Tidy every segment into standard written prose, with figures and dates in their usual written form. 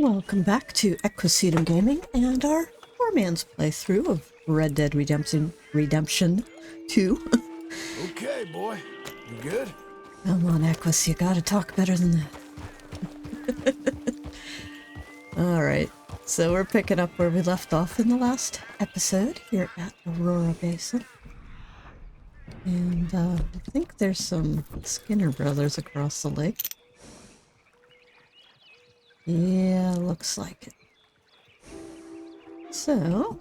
Welcome back to Equisito Gaming and our poor man's playthrough of Red Dead Redemption 2. Okay, boy. You good? Come on, Equus, you gotta talk better than that. Alright, so we're picking up where we left off in the last episode here at Aurora Basin. And I think there's some Skinner brothers across the lake. Yeah, looks like it. So,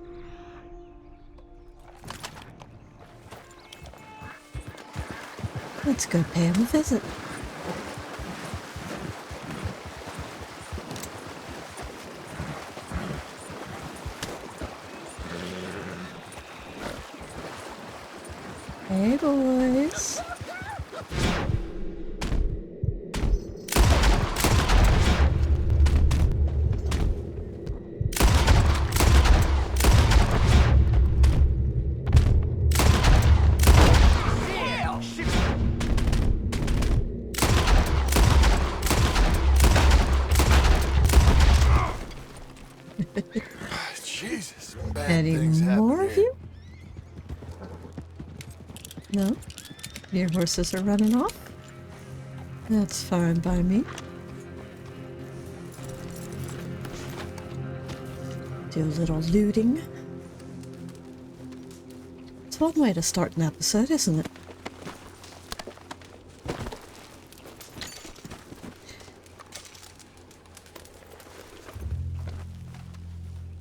let's go pay him a visit. Hey, boys. Jesus, bad Any things more happen of here. you? No? Your horses are running off? That's fine by me. Do a little looting. It's one way to start an episode, isn't it?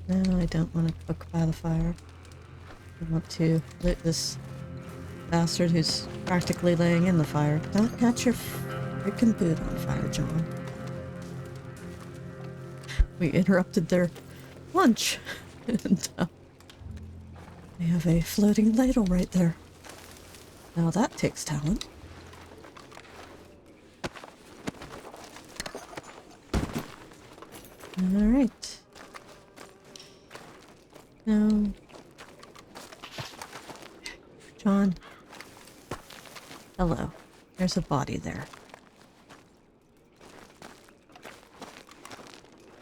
No, I don't want to cook by the fire. I want to lit this bastard who's practically laying in the fire. Don't catch your freaking boot on fire, John. We interrupted their lunch. And we have a floating ladle right there. Now that takes talent. Alright. Now, John. Hello. There's a body there.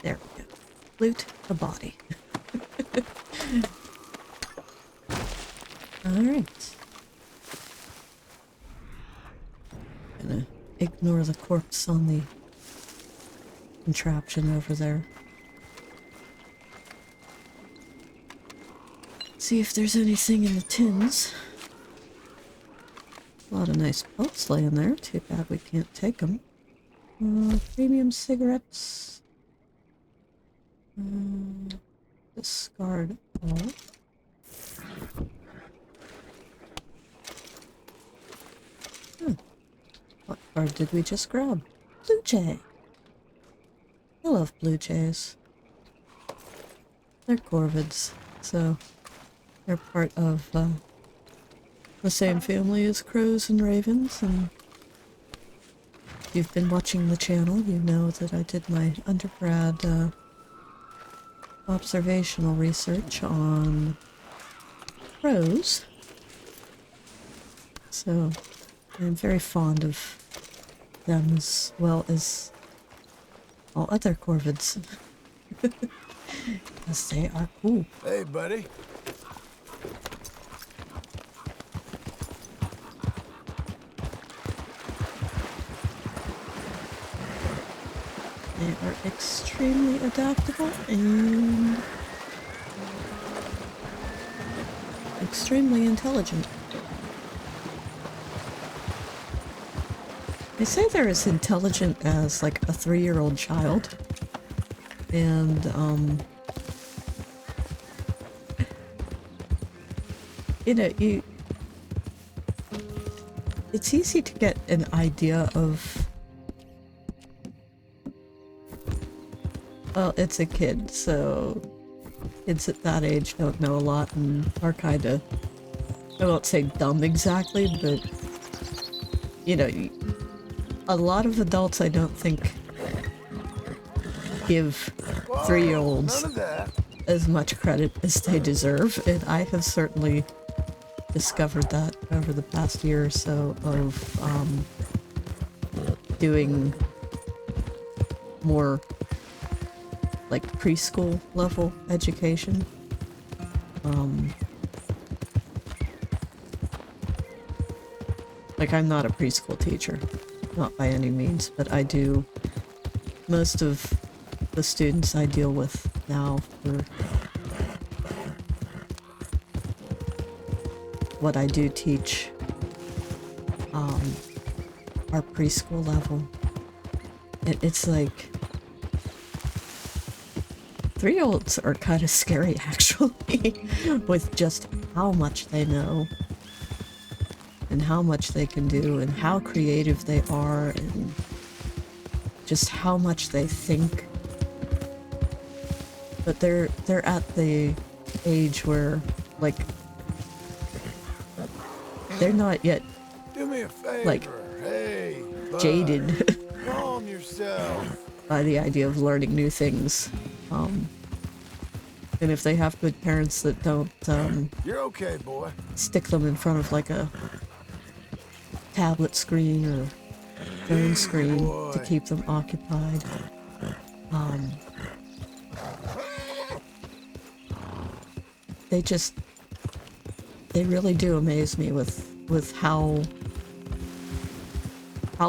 There we go. Loot the body. Alright. Gonna ignore the corpse on the contraption over there. See if there's anything in the tins. A lot of nice pelts laying there. Too bad we can't take them. Premium cigarettes. Discard all. What card did we just grab? Blue jay. I love blue jays. They're corvids, so they're part of the same family as crows and ravens, and if you've been watching the channel, you know that I did my undergrad observational research on crows. So I'm very fond of them as well as all other corvids. Because they are cool. Hey, buddy. They are extremely adaptable and extremely intelligent. They say they're as intelligent as like a 3-year-old child. And you know, it's easy to get an idea of, well, it's a kid, so kids at that age don't know a lot and are kind of, I won't say dumb exactly, but, you know, a lot of adults I don't think give 3-year-olds as much credit as they deserve, and I have certainly discovered that over the past year or so of doing more like preschool level education. Like, I'm not a preschool teacher, not by any means, but I do most of the students I deal with now for what I do teach are preschool level. It's like 3-year-olds are kind of scary actually with just how much they know and how much they can do and how creative they are and just how much they think. But they're at the age where, like, they're not yet Do me a favor. like Hey, bud. jaded Calm yourself. by the idea of learning new things. And if they have good parents that don't You're okay, boy. stick them in front of like a tablet screen or phone screen to keep them occupied, they really do amaze me with how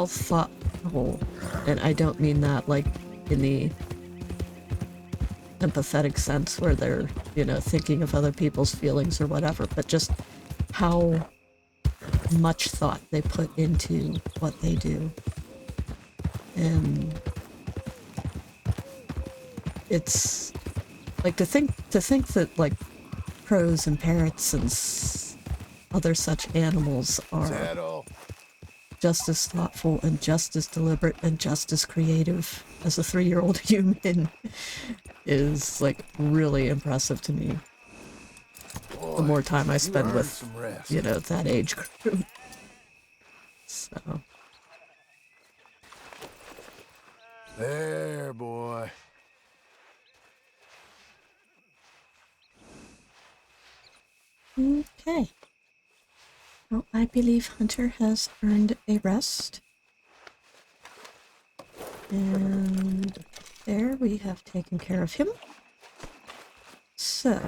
thoughtful, and I don't mean that like in the empathetic sense where they're, you know, thinking of other people's feelings or whatever, but just how much thought they put into what they do. And it's like to think that like crows and parrots and other such animals are Saddle. just as thoughtful and just as deliberate and just as creative as a 3-year-old human is like really impressive to me. Boy, The more time I spend earned with, some rest. you know, that age group. So There, boy. okay. Well, I believe Hunter has earned a rest. And there, we have taken care of him. So,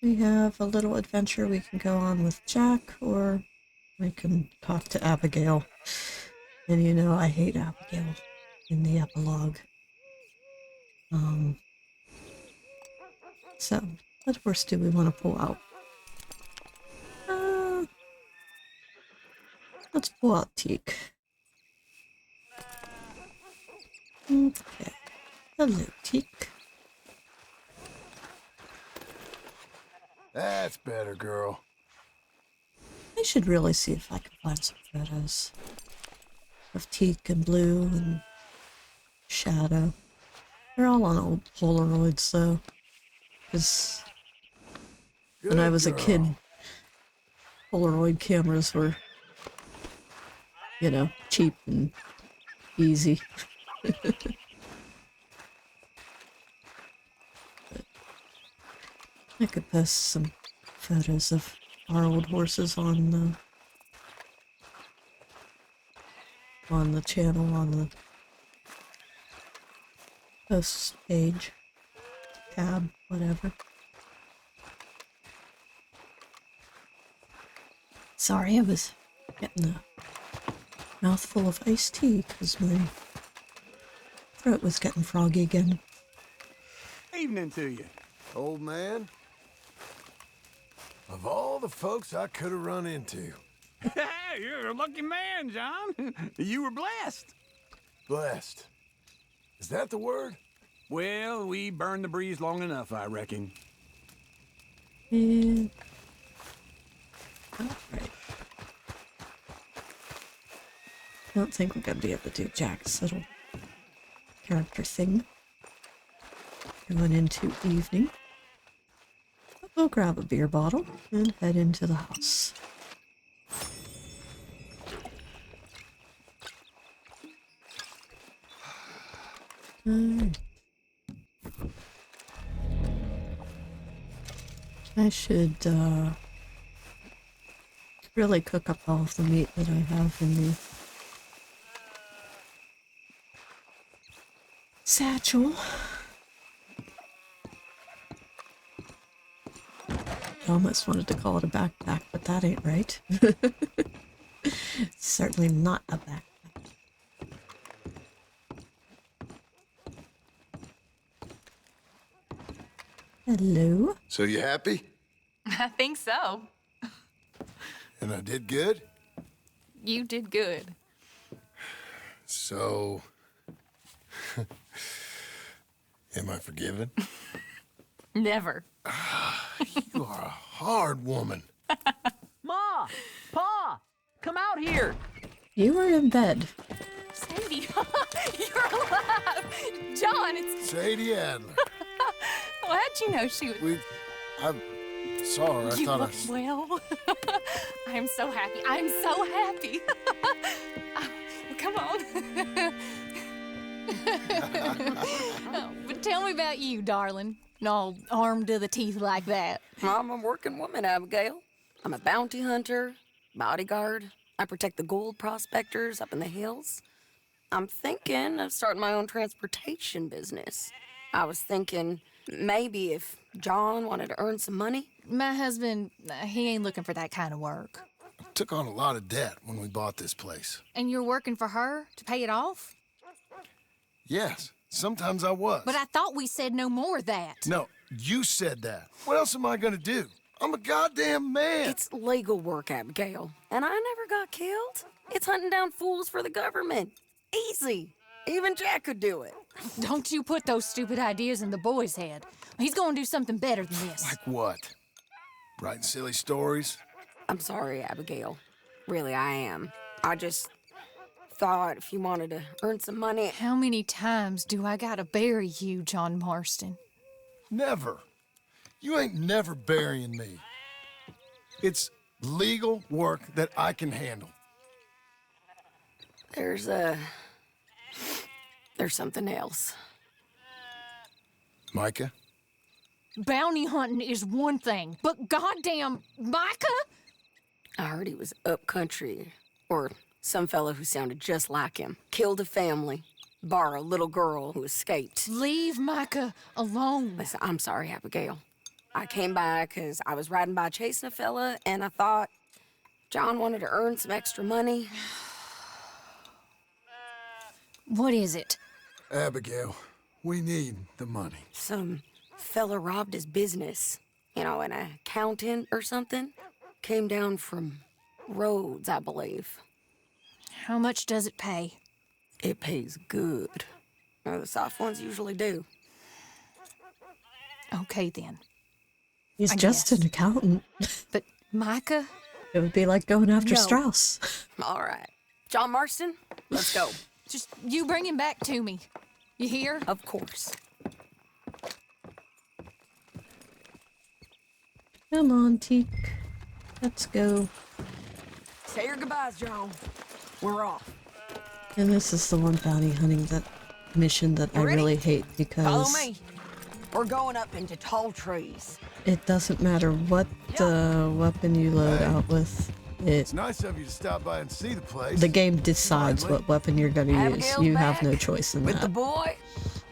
we have a little adventure we can go on with Jack, or we can talk to Abigail. And you know, I hate Abigail in the epilogue. So, what horse do we want to pull out? Let's pull out Teak. Okay. Hello, Teak. That's better, girl. I should really see if I can find some photos of Teak and Blue and Shadow. They're all on old Polaroids, though. Because when I was a kid, Polaroid cameras were, you know, cheap and easy. I could post some photos of our old horses on the channel, on the posts page, tab, whatever. Sorry, I was getting a mouthful of iced tea because my throat was getting froggy again. Evening to you. Old man. Of all the folks I could have run into. You're a lucky man, John. You were blessed. Blessed. Is that the word? Well, we burned the breeze long enough, I reckon. And... alright. I don't think we're gonna be able to do Jack's little character thing. Going into evening. But we'll grab a beer bottle and head into the house. I should really cook up all of the meat that I have in the satchel. I almost wanted to call it a backpack, but that ain't right. Certainly not a backpack. Hello? So you happy? I think so. And I did good? You did good. So... am I forgiven? Never. You are a hard woman. Ma! Pa! Come out here! You were in bed. Sadie, you're alive. John, it's... Sadie Adler. Well, how'd you know she was... I saw her. I You thought look well. I'm so happy. I'm so happy. Come on. But tell me about you, darling. All armed to the teeth like that. I'm a working woman, Abigail. I'm a bounty hunter, bodyguard. I protect the gold prospectors up in the hills. I'm thinking of starting my own transportation business. I was thinking maybe if John wanted to earn some money. My husband, he ain't looking for that kind of work. took on a lot of debt when we bought this place. And you're working for her to pay it off? Yes, sometimes I was. But I thought we said no more of that. No, you said that. What else am I gonna do? I'm a goddamn man. It's legal work, Abigail. And I never got killed. It's hunting down fools for the government. Easy. Even Jack could do it. Don't you put those stupid ideas in the boy's head. He's gonna do something better than this. Like what? Writing silly stories? I'm sorry, Abigail. Really, I am. I just thought if you wanted to earn some money... How many times do I gotta bury you, John Marston? Never. You ain't never burying me. It's legal work that I can handle. There's something else. Micah? Bounty hunting is one thing, but goddamn, Micah? I heard he was up country, or some fellow who sounded just like him. Killed a family, bar a little girl who escaped. Leave Micah alone. Listen, I'm sorry, Abigail. I came by because I was riding by chasing a fella, and I thought John wanted to earn some extra money. What is it? Abigail, we need the money. Some fella robbed his business. You know, an accountant or something. Came down from Rhodes, I believe. How much does it pay? It pays good. Well, the soft ones usually do. Okay, then. He's I just guess. an accountant. But Micah? It would be like going after No. Strauss. All right. John Marston, let's go. Just you bring him back to me. You hear? Of course. Come on, Teak. Let's go. Say your goodbyes, John. We're off. And this is the one bounty hunting that mission that I You ready? really hate Follow because me. We're going up into tall trees. it doesn't matter what weapon you load out with. It's nice of you to stop by and see the place. The game decides Finally. what weapon you're going to use. Abigail's You have no back choice in with the that. boy.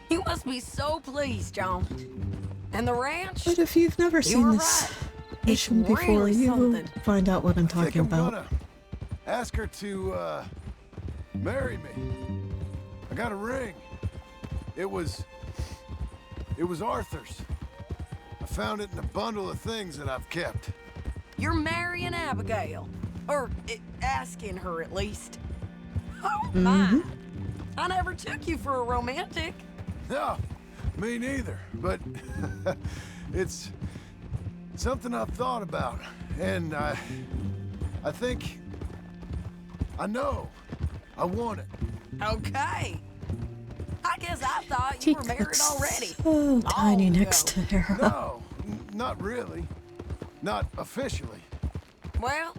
You must be so pleased, John. And the ranch? But if you've never seen were this right. mission It's before, really you will something. find out what I'm I think talking I'm about. gonna ask her to, marry me. I got a ring. It was Arthur's. I found it in a bundle of things that I've kept. You're marrying Abigail. Or asking her, at least. Oh, my. I never took you for a romantic. No, me neither. But it's something I've thought about. And I think I know I want it. Okay. I guess I thought you Teak were married looks already. so tiny Oh, next to her. No, not really. Not officially. Well,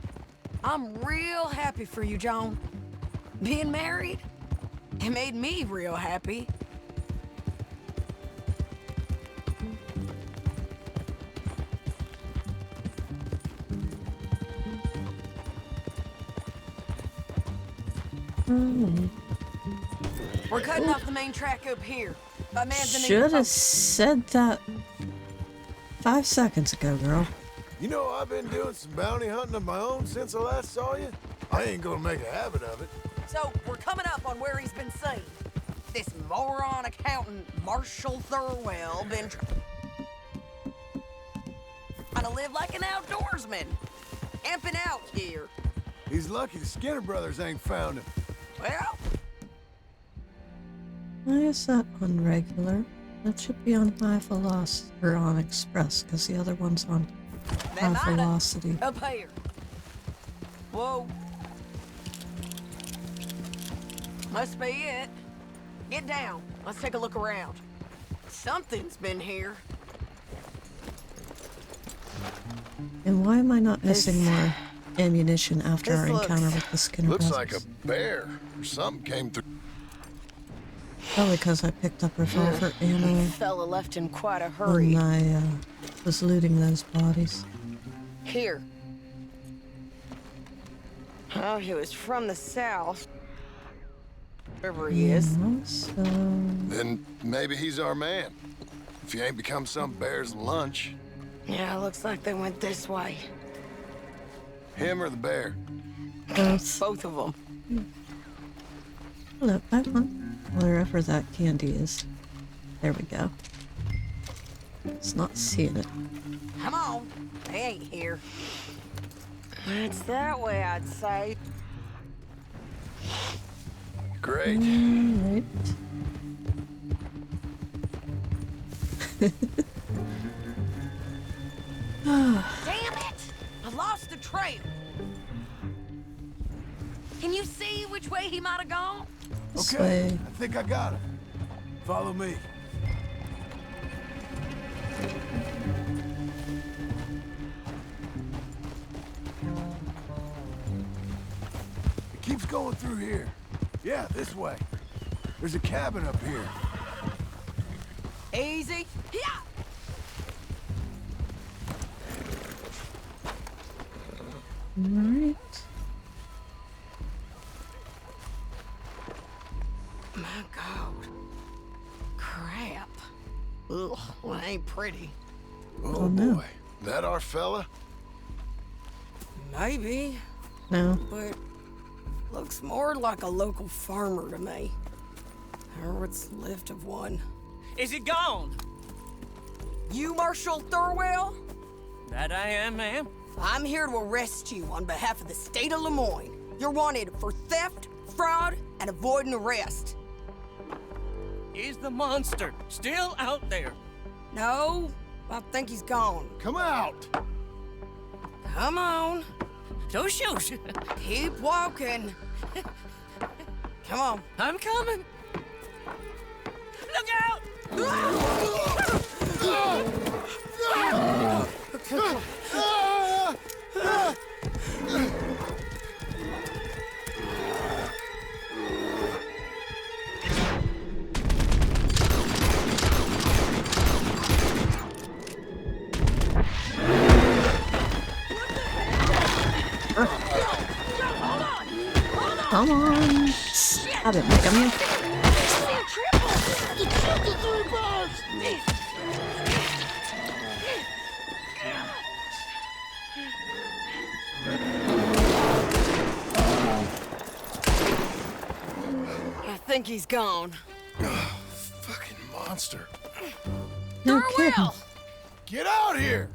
I'm real happy for you, John. Being married, it made me real happy. We're cutting off the main track up here. My man's in Should have said that 5 seconds ago, girl. You know, I've been doing some bounty hunting of my own since I last saw you. I ain't gonna make a habit of it. So, we're coming up on where he's been seen. This moron accountant, Marshall Thurwell, been trying to live like an outdoorsman. Amping out here. He's lucky the Skinner brothers ain't found him. Well, Why is that on regular? That should be on high velocity, or on express, because the other one's on they high might velocity. have. Up here. Whoa. Must be it. Get down. Let's take a look around. Something's been here. And why am I not missing more ammunition after this our looks- encounter with the Skinner Looks brothers? like a bear or something came through. Probably because I picked up revolver ammo Fella left in quite a hurry. when I was looting those bodies. Here. Oh, he was from the south. Wherever he is. So, Then maybe he's our man. If he ain't become some bear's lunch. Yeah, looks like they went this way. Him or the bear? both. Both of them. Hello, everyone. Wherever that candy is. There we go. It's not seeing it. Come on. They ain't here. It's that way, I'd say. Great. Alright. Damn it! I lost the trail. Can you see which way he might have gone? This Okay, way. I think I got him. Follow me. It keeps going through here. Yeah, this way. There's a cabin up here. Easy. Yeah. Alright. My God. Crap. Ugh, well, ain't pretty. Oh, no. boy. That our fella? Maybe, No. but looks more like a local farmer to me. Or what's left of one. Is he gone? You Marshall Thurwell? That I am, ma'am. I'm here to arrest you on behalf of the state of Lemoyne. You're wanted for theft, fraud, and avoiding arrest. Is the monster still out there? No, I think he's gone. Come out! Come on, Don't shoot. keep walking. Come on. I'm coming. Look out! Come on. Stab it, come here. I think he's gone. Fucking monster. No kidding. Thurwell! Get out here!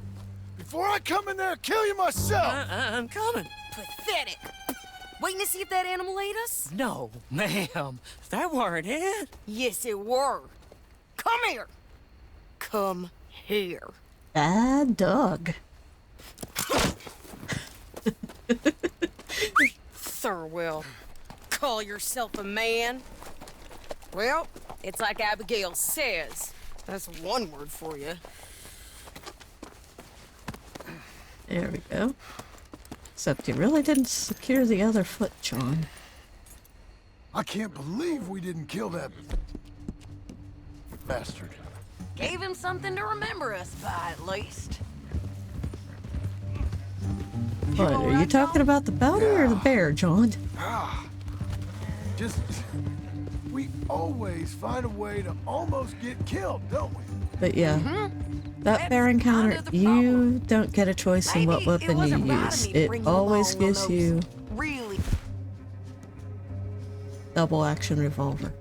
Before I come in there and kill you myself! I'm coming. Pathetic. Waiting to see if that animal ate us? No, ma'am. That weren't it. Yes, it were. Come here. Come here. Bad dog. Thurwell, call yourself a man? Well, it's like Abigail says. That's one word for you. There we go. Except you really didn't secure the other foot, John. I can't believe we didn't kill that bastard. Gave him something to remember us by, at least. What, are you talking about the bounty or the bear, John? Just Just... we always find a way to almost get killed, don't we? But yeah, that bear That's encounter, kinda the you problem. don't get a choice in what Maybe it weapon you wasn't right of use. me to It bring you always along on gives you those really double action revolver.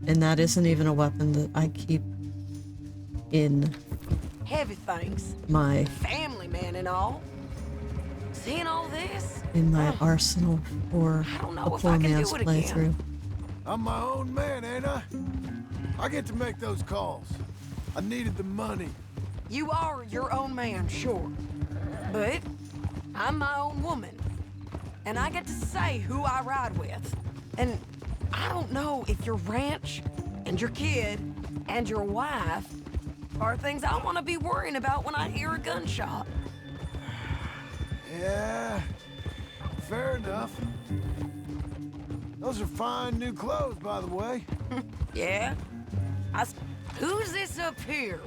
And that isn't even a weapon that I keep in heavy things. my Family man and all. Seeing all this, arsenal for I don't a know if poor I can do man's it again. playthrough. I'm my own man, ain't I? I get to make those calls. I needed the money. you are your own man, sure. But I'm my own woman. And I get to say who I ride with. And I don't know if your ranch and your kid and your wife are things I want to be worrying about when I hear a gunshot. Yeah, fair enough. Those are fine new clothes, by the way. Yeah? Who's this up here?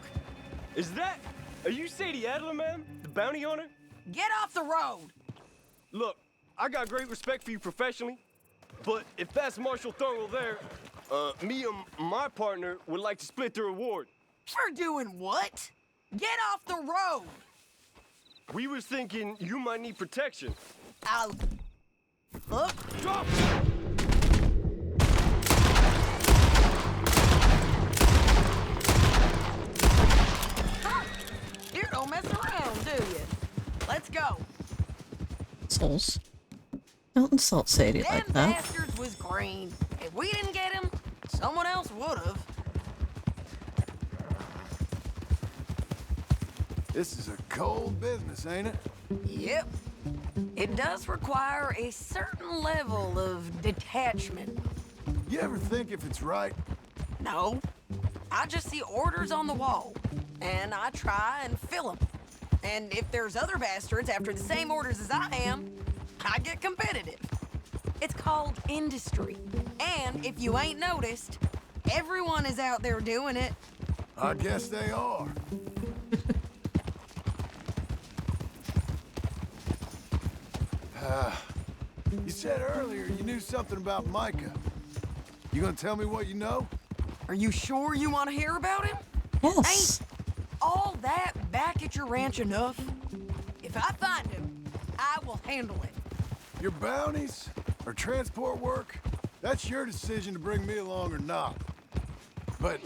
Are you Sadie Adler, man? The bounty hunter? Get off the road! Look, I got great respect for you professionally, but if that's Marshal Thurwell there, me and my partner would like to split the reward. For doing what? Get off the road! We was thinking you might need protection. I'll... Look, Drop! you don't mess around, do you? Let's go. Souls. Don't insult Sadie Them like that. bastards was green. If we didn't get him, someone else would've. This is a cold business, ain't it? Yep. It does require a certain level of detachment. You ever think if it's right? No. I just see orders on the wall, and I try and fill them. And if there's other bastards after the same orders as I am, I get competitive. It's called industry. And if you ain't noticed, everyone is out there doing it. I guess they are. You said earlier you knew something about Micah. You gonna tell me what you know? Are you sure you want to hear about him? Yes. Ain't all that back at your ranch enough? If I find him, I will handle it. Your bounties or transport work? That's your decision to bring me along or not. But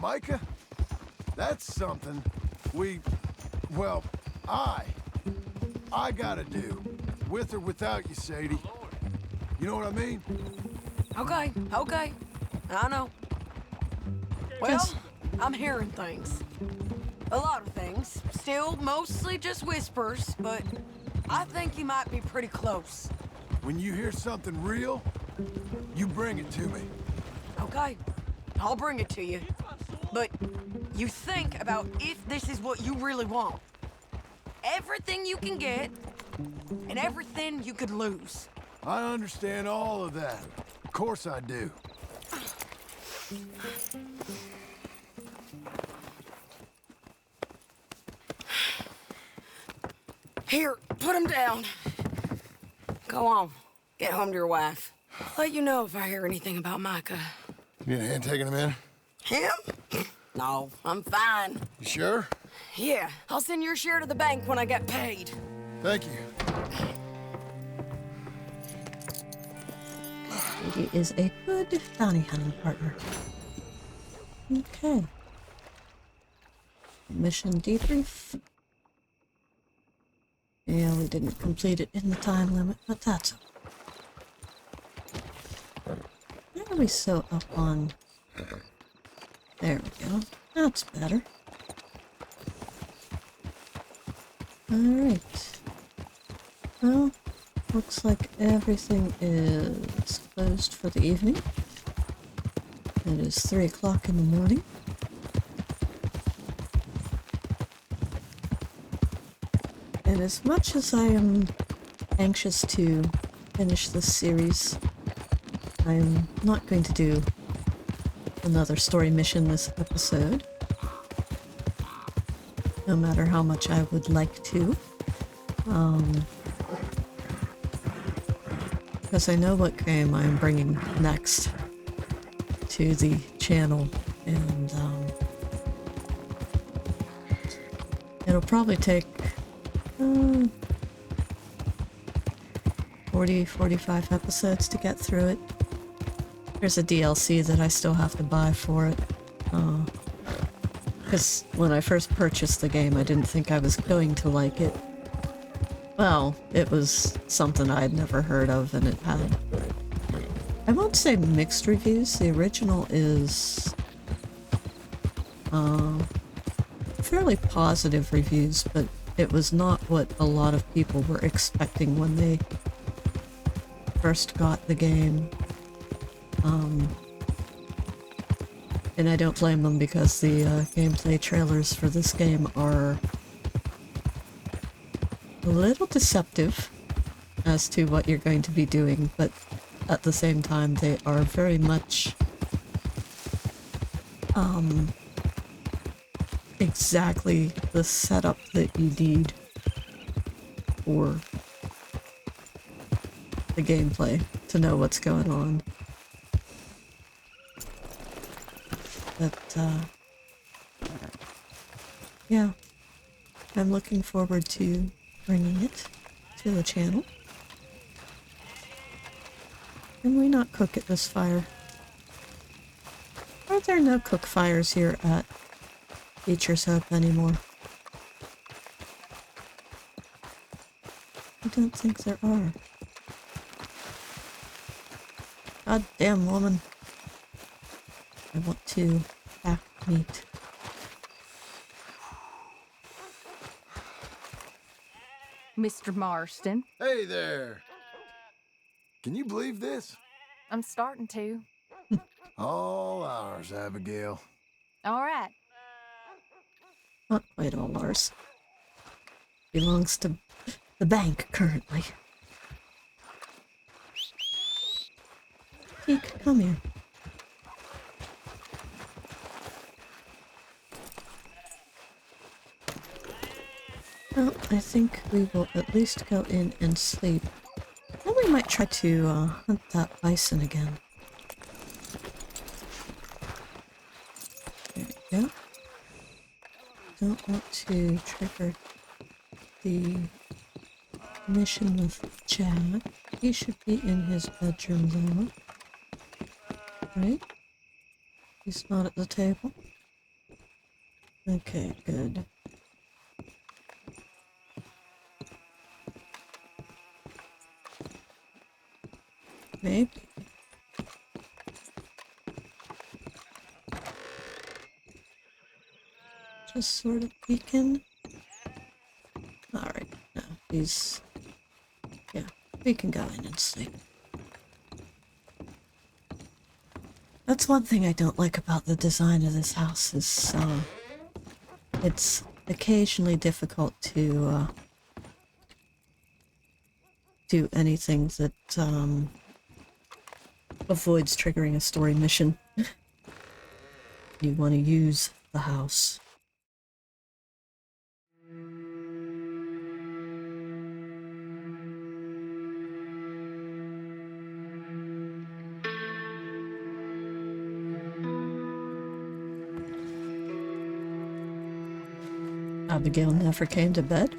Micah? That's something I gotta do. With or without you, Sadie. You know what I mean? Okay. I know. Well, Yes. I'm hearing things. A lot of things. Still mostly just whispers, but I think you might be pretty close. When you hear something real, you bring it to me. Okay, I'll bring it to you. But you think about if this is what you really want. Everything you can get, and everything you could lose. I understand all of that. Of course I do. Here, put him down. Go on, get home to your wife. I'll let you know if I hear anything about Micah. You need a hand taking him in? Him? No, I'm fine. You sure? Yeah, I'll send your share to the bank when I get paid. Thank you. He is a good bounty hunting partner. Okay. Mission debrief. Yeah, we didn't complete it in the time limit, but that's okay. Why are we so up on... There we go. That's better. Alright. Well, looks like everything is closed for the evening. It is 3 o'clock in the morning. And as much as I am anxious to finish this series, I am not going to do another story mission this episode. No matter how much I would like to. because I know what game I'm bringing next to the channel, and it'll probably take 40-45 episodes to get through it. There's a DLC that I still have to buy for it. Because when I first purchased the game, I didn't think I was going to like it. Well, it was something I had never heard of, and it had, I won't say mixed reviews. The original is fairly positive reviews, but it was not what a lot of people were expecting when they first got the game. And I don't blame them, because the gameplay trailers for this game are a little deceptive as to what you're going to be doing, but at the same time they are very much exactly the setup that you need for the gameplay to know what's going on. But, yeah, I'm looking forward to bringing it to the channel. Can we not cook at this fire? Are there no cook fires here at Beecher's Hope anymore? I don't think there are. Goddamn woman. I want to pack meat. Mr. Marston. Hey there. Can you believe this? I'm starting to. All ours, Abigail. All right. Not quite all ours. Belongs to the bank currently. Peek, come here. Well, I think we will at least go in and sleep. Then we might try to hunt that bison again. There we go. Don't want to trigger the mission with Jack. He should be in his bedroom though. Right? He's not at the table. Okay, good. Maybe. Just sort of peeking. Alright, no, he's... yeah, we can go in and sleep. That's one thing I don't like about the design of this house is, it's occasionally difficult to, do anything that, avoids triggering a story mission. You want to use the house. Abigail never came to bed.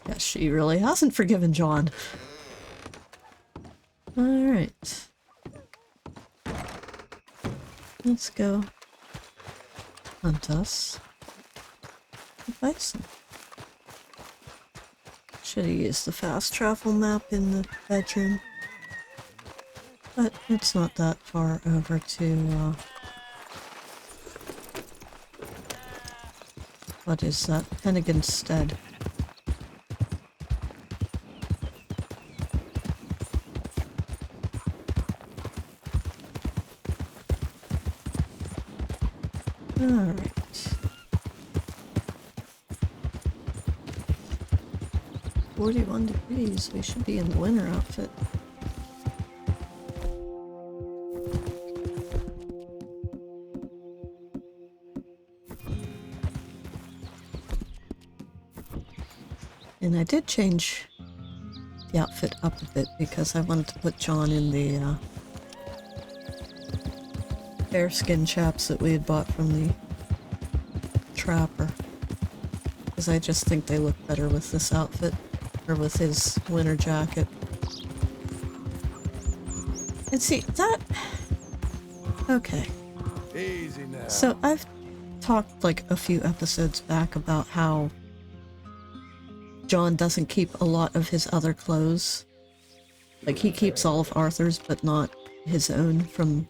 Guess she really hasn't forgiven John. Alright. Let's go hunt us a bison. Should have used the fast travel map in the bedroom. But it's not that far over to, what is that? Hennigan's Stead. Alright. 41 degrees. We should be in the winter outfit. And I did change the outfit up a bit because I wanted to put John in the bearskin chaps that we had bought from the trapper. Because I just think they look better with this outfit, or with his winter jacket. And see, that... Okay. Easy now. So I've talked like a few episodes back about how John doesn't keep a lot of his other clothes. Like, he keeps all of Arthur's, but not his own from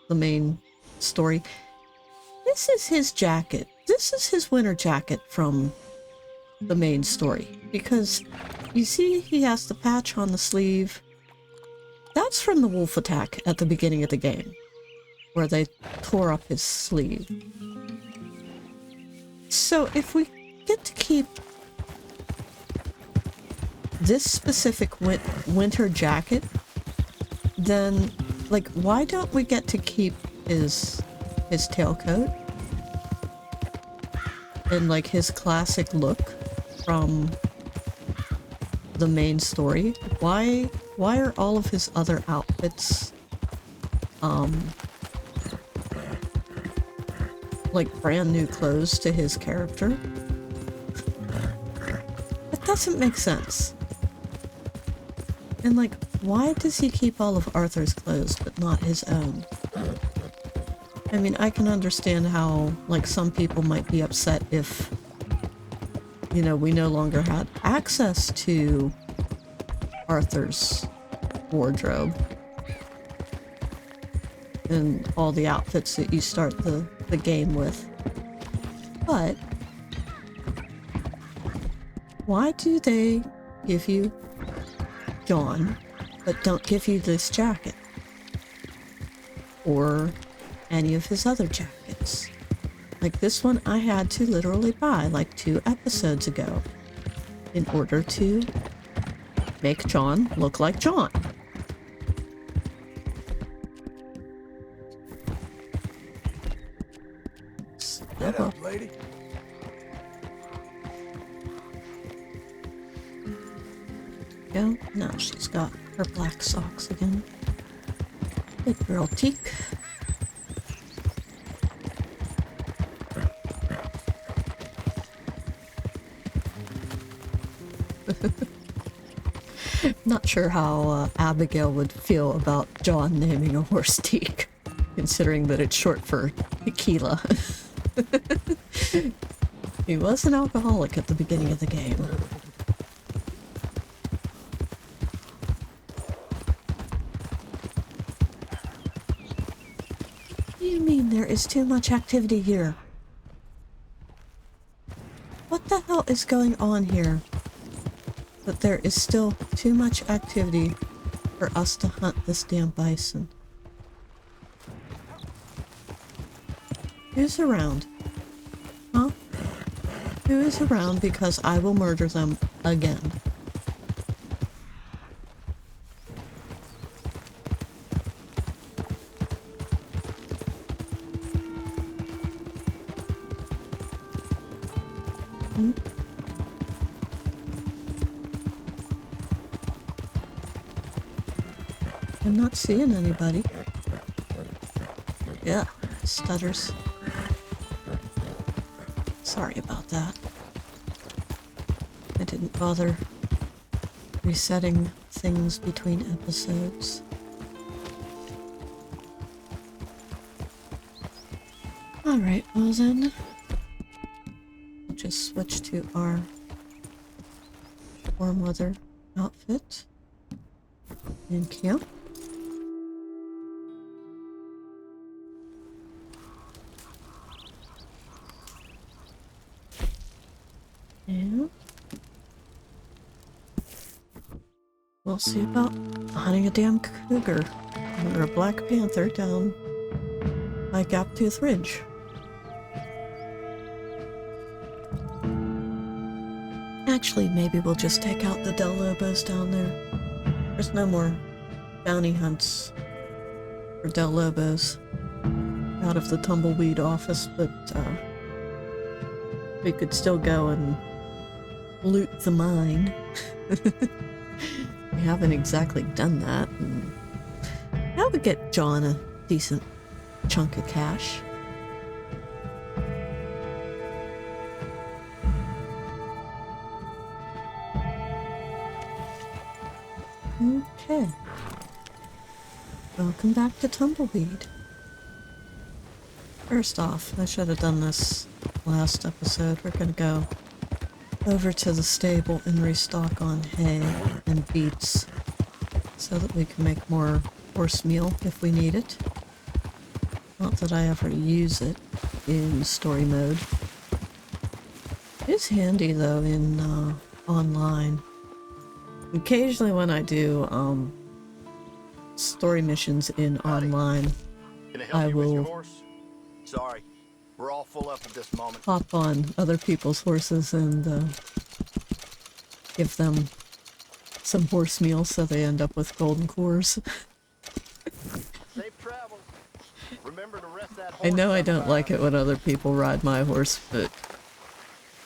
the main story. This is his jacket. This is his winter jacket from the main story. Because, you see, he has the patch on the sleeve. That's from the wolf attack at the beginning of the game, where they tore up his sleeve. So, if we get to keep this specific winter jacket, then, like, why don't we get to keep his tailcoat and, like, his classic look from the main story? Why are all of his other outfits like brand new clothes to his character? It doesn't make sense. And, like, why does he keep all of Arthur's clothes but not his own? I mean, I can understand how, like, some people might be upset if, you know, we no longer had access to Arthur's wardrobe and all the outfits that you start the game with. But why do they give you John, but don't give you this jacket? Or any of his other jackets? Like this one I had to literally buy like 2 episodes ago in order to make John look like John. Get up, lady. Go. Now she's got her black socks again. Good girl, Teak. Not sure how Abigail would feel about John naming a horse Teak, considering that it's short for tequila. He was an alcoholic at the beginning of the game. What do you mean there is too much activity here? What the hell is going on here? But there is still too much activity for us to hunt this damn bison. Who's around? Huh? Who is around, because I will murder them again. Hmm? I'm not seeing anybody. Yeah, stutters. Sorry about that. I didn't bother resetting things between episodes. Alright, well then, we'll just switch to our warm weather outfit in camp. And we'll see about hunting a damn cougar or a black panther down by Gaptooth Ridge. Actually, maybe we'll just take out the Lobos down there. There's no more bounty hunts for Lobos out of the tumbleweed office, but we could still go and loot the mine. We haven't exactly done that. And that would get John a decent chunk of cash. Okay. Welcome back to Tumbleweed. First off, I should have done this last episode. We're gonna go over to the stable and restock on hay and beets so that we can make more horse meal if we need it. Not that I ever use it in story mode. It's handy though in online. Occasionally when I do story missions in online, Can I help I you with your will horse? Sorry, we're all full up at this moment. hop on other people's horses and give them some horse meal so they end up with golden cores. Safe travel. Remember to rest that I horse know I don't sometime. like it when other people ride my horse, but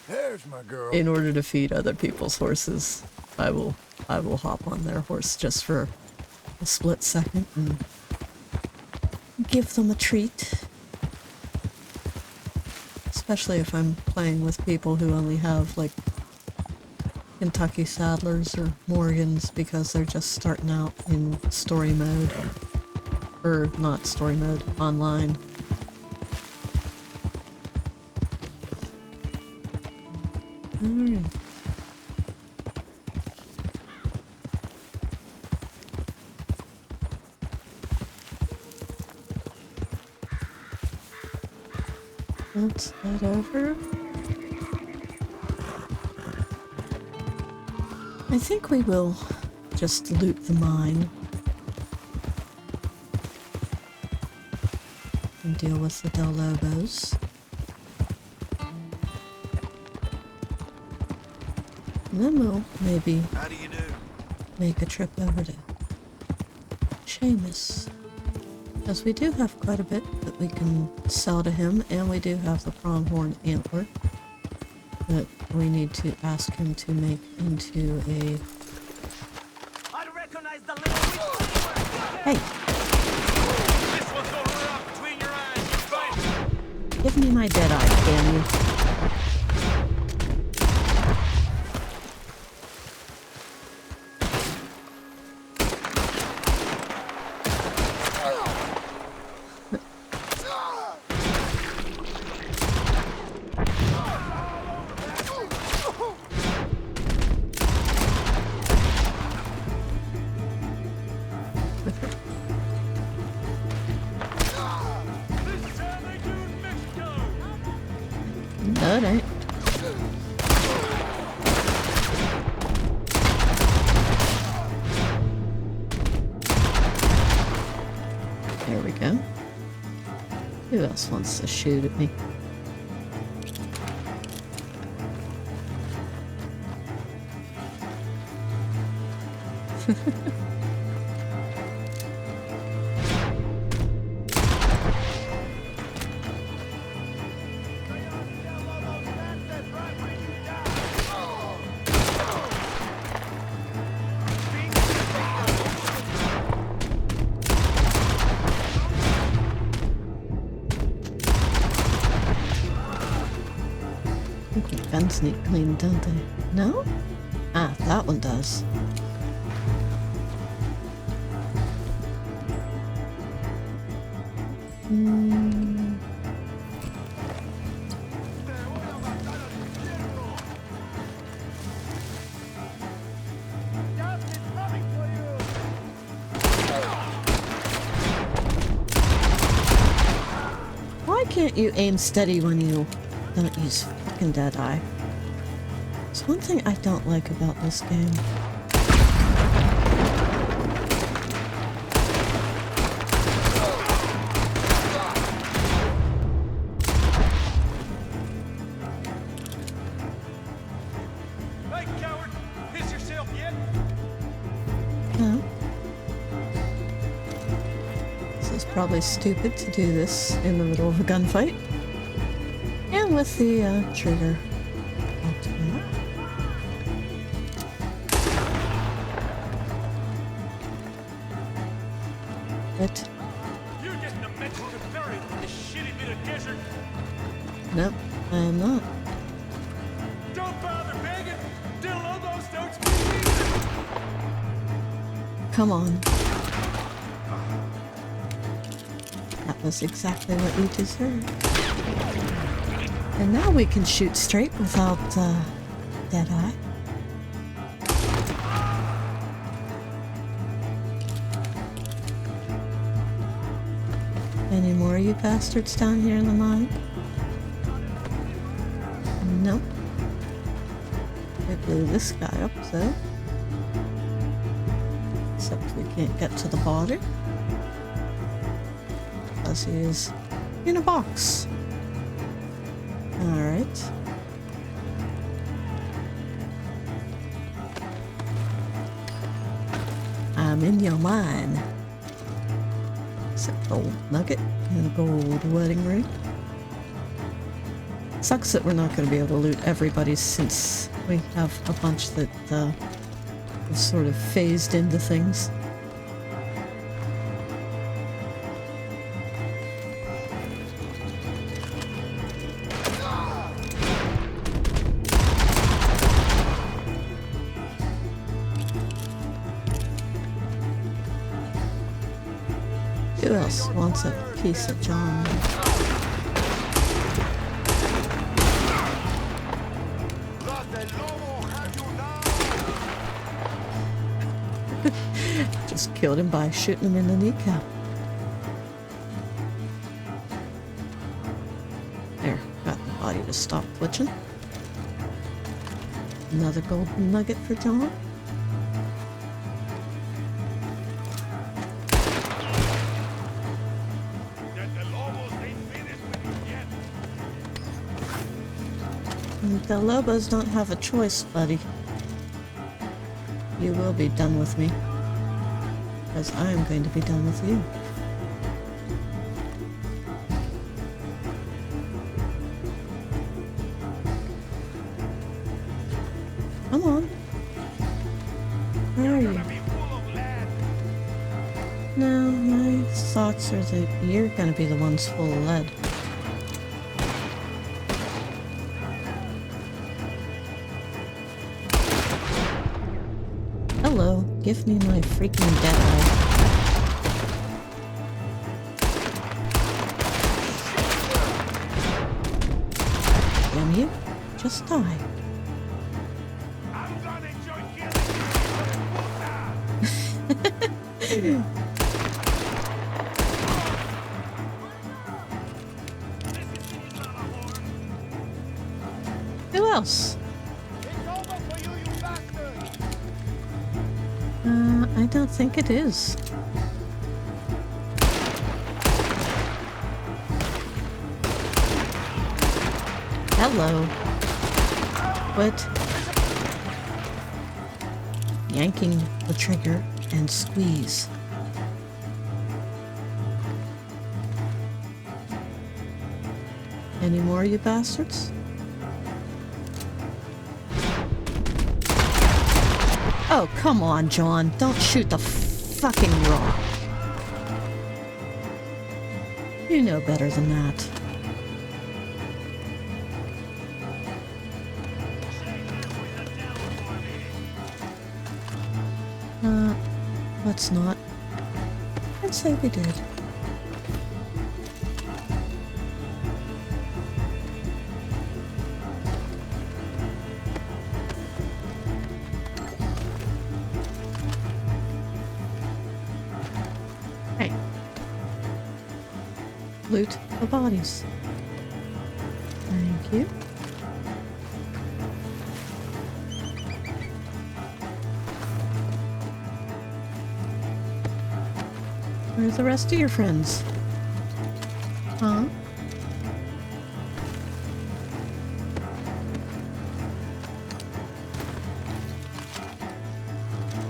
There's my girl. in order to feed other people's horses, I will hop on their horse just for a split second and give them a treat. Especially if I'm playing with people who only have like Kentucky Saddlers or Morgans because they're just starting out in story mode. Or not story mode, online. Alright. Let's head over. I think we will just loot the mine and deal with the Lobos. And then we'll maybe How do you do? make a trip over to Seamus. Because we do have quite a bit that we can sell to him, and we do have the pronghorn antler that we need to ask him to make into a... I recognize the little witch. Hey, This one's over up between your eyes, you fight. give me my dead eye, damn you. This is how they do in Mexico. No, it ain't. There we go. Who else wants to shoot at me? I think the guns need cleaned, don't they? No? Ah, that one does. Hmm. Why can't you aim steady when you don't use fucking Deadeye? It's one thing I don't like about this game. Hey, coward! Piss yourself yet? No. This is probably stupid to do this in the middle of a gunfight. And with the trigger. What? You're just a mental barbarian in this shitty bit of desert. Nope, I am not. Don't bother begging. The Lobos don't speak either. Come on. That was exactly what you deserved. And now we can shoot straight without, dead eye. Any more of you bastards down here in the mine? Nope. We blew this guy up, though. Except we can't get to the body. Because he is in a box. Alright. I'm in your mine. Except gold nugget and a gold wedding ring. Sucks that we're not going to be able to loot everybody since we have a bunch that have sort of phased into things. Who else wants a piece of John? Just killed him by shooting him in the kneecap. There, got the body to stop twitching. Another golden nugget for John. The Lobos don't have a choice, buddy. You will be done with me. Because I am going to be done with you. Come on. Where are you? No, my thoughts are that you're going to be the ones full of lead. Hello, give me my freaking dead eye. Damn you, just die. I'm gonna enjoy killing Who else? I don't think it is. Hello. What? Yanking the trigger and squeeze. Any more, you bastards? Oh, come on, John. Don't shoot the fucking rock. You know better than that. Let's not. I'd say we did. Hey. Loot the bodies. Thank you. Where's the rest of your friends? Huh?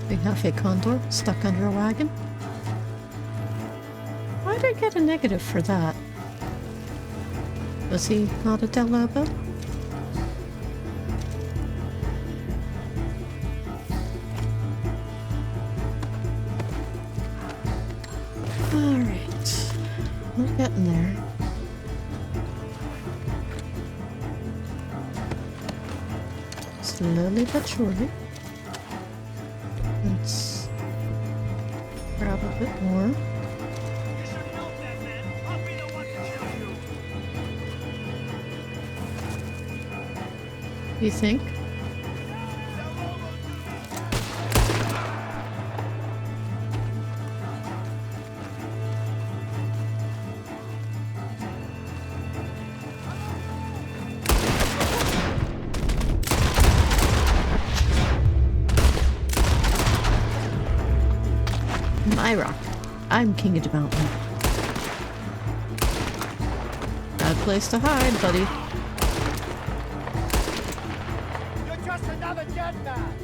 We have a condor stuck under a wagon. Why did I get a negative for that? Was he not a Del Lobo? Alright. We're getting there. Slowly but surely. Let's grab a bit more. You should know that, man. I'll be the one to kill you. You think? My rock. I'm king of the mountain. Bad place to hide, buddy. You're just another dead man.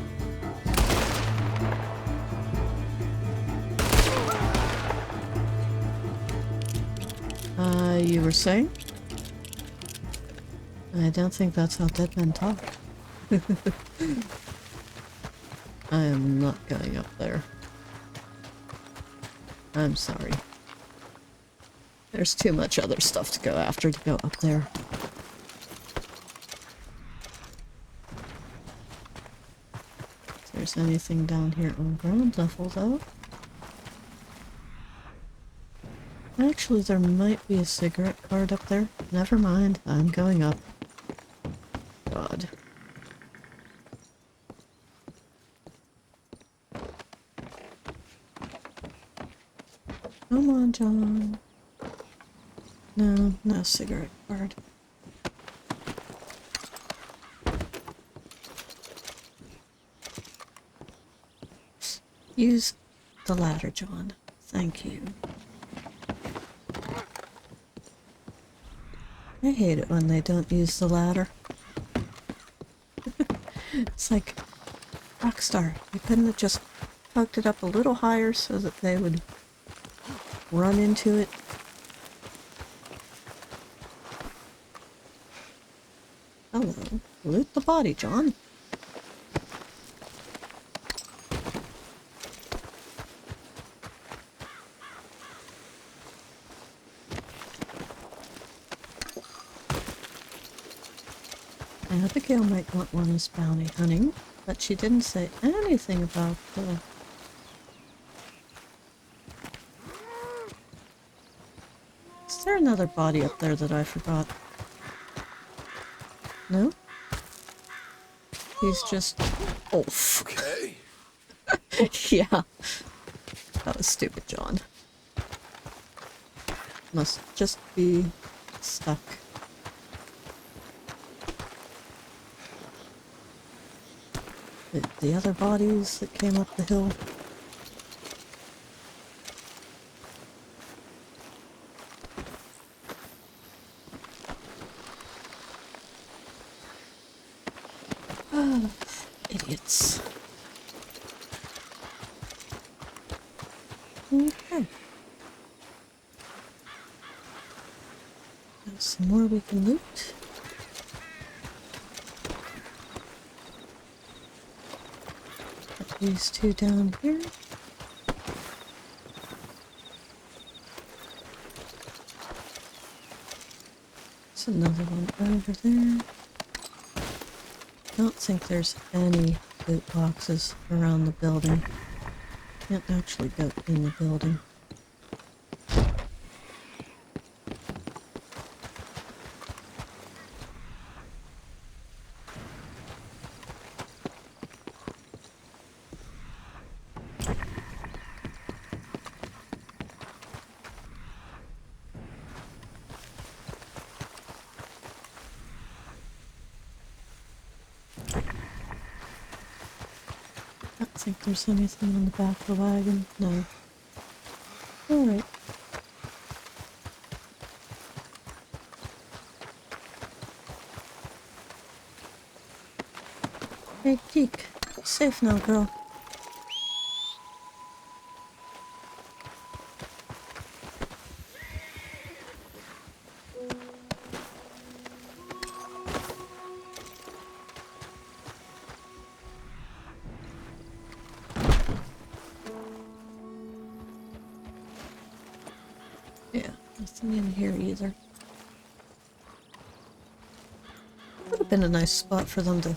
You were saying? I don't think that's how dead men talk. I am not going up there. I'm sorry. There's too much other stuff to go after to go up there. If there's anything down here on ground level, though. Actually, there might be a cigarette card up there. Never mind, I'm going up. God. Come on, John. No, no cigarette card. Use the ladder, John. Thank you. I hate it when they don't use the ladder. It's like Rockstar. You couldn't have just poked it up a little higher so that they would run into it. Hello. Loot the body, John. Abigail might want one as bounty hunting, but she didn't say anything about the... Is there another body up there that I forgot? No? He's just... Oh, Okay. yeah. That was stupid, John. Must just be stuck. The other bodies that came up the hill. Ah, idiots. Okay. There's some more we can loot. Put these two down here. There's another one over there. Don't think there's any loot boxes around the building. Can't actually go in the building. I don't think there's anything on the back of the wagon. No. Alright. Hey, Deke. Safe now, girl. Yeah, nothing in here either. Would have been a nice spot for them to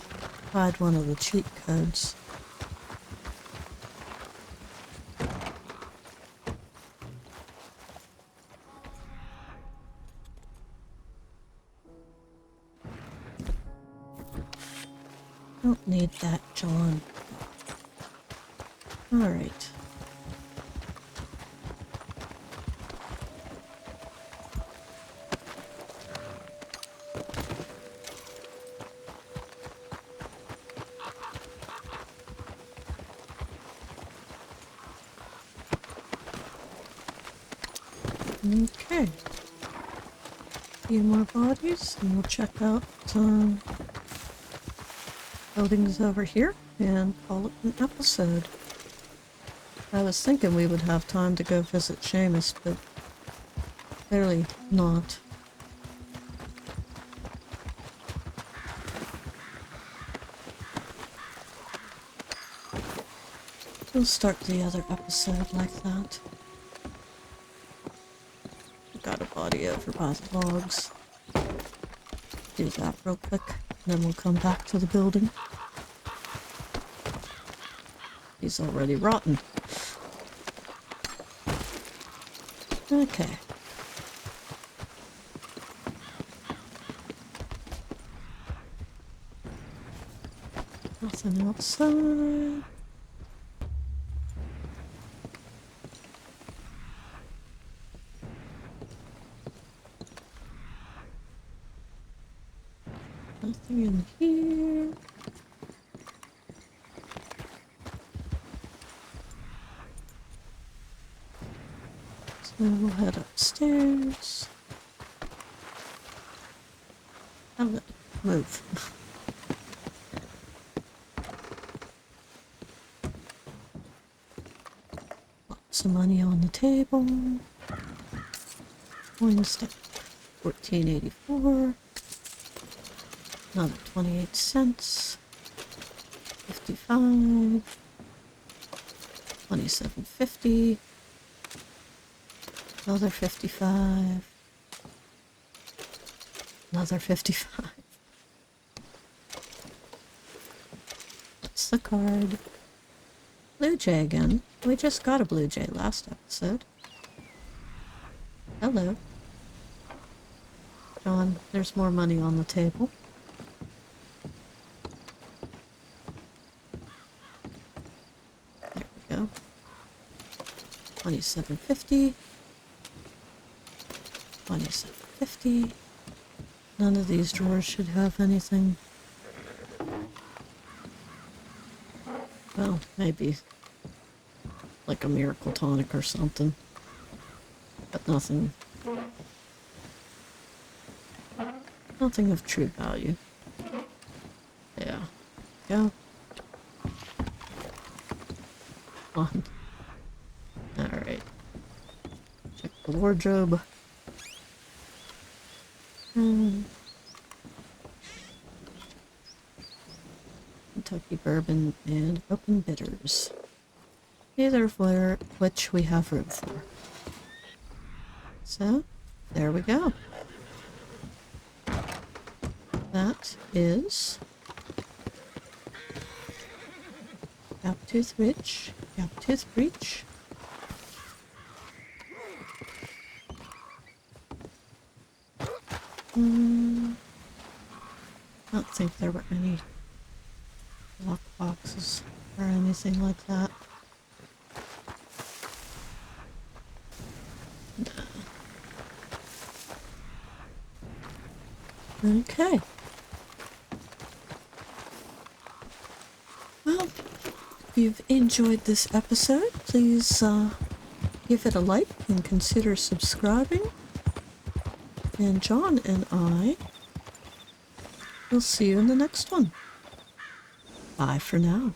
hide one of the cheat codes. Don't need that, John. Alright. Okay. A few more bodies, and we'll check out buildings over here and call it an episode. I was thinking we would have time to go visit Seamus, but clearly not. We'll start the other episode like that. Got a body over by the logs. Do that real quick, and then we'll come back to the building. He's already rotten. Okay. Nothing outside. Nothing in here. So we'll head upstairs. And move. Lots of money on the table. Coins to $14.84. Another 28 cents. 55. 27.50. Another 55. Another 55. That's the card. Blue jay again. We just got a blue jay last episode. Hello. John, there's more money on the table. There we go. 27.50. 27.50. None of these drawers should have anything. Well, maybe like a miracle tonic or something. But nothing. Nothing of true value. Yeah. Go. On. Alright. Check the wardrobe. Kentucky bourbon and open bitters. Neither of which we have room for. So, there we go. That is Gaptooth Ridge, Gaptooth Breach. I don't think there were any lock boxes or anything like that. No. Okay. Well, if you've enjoyed this episode, please give it a like and consider subscribing. And John and I will see you in the next one. Bye for now.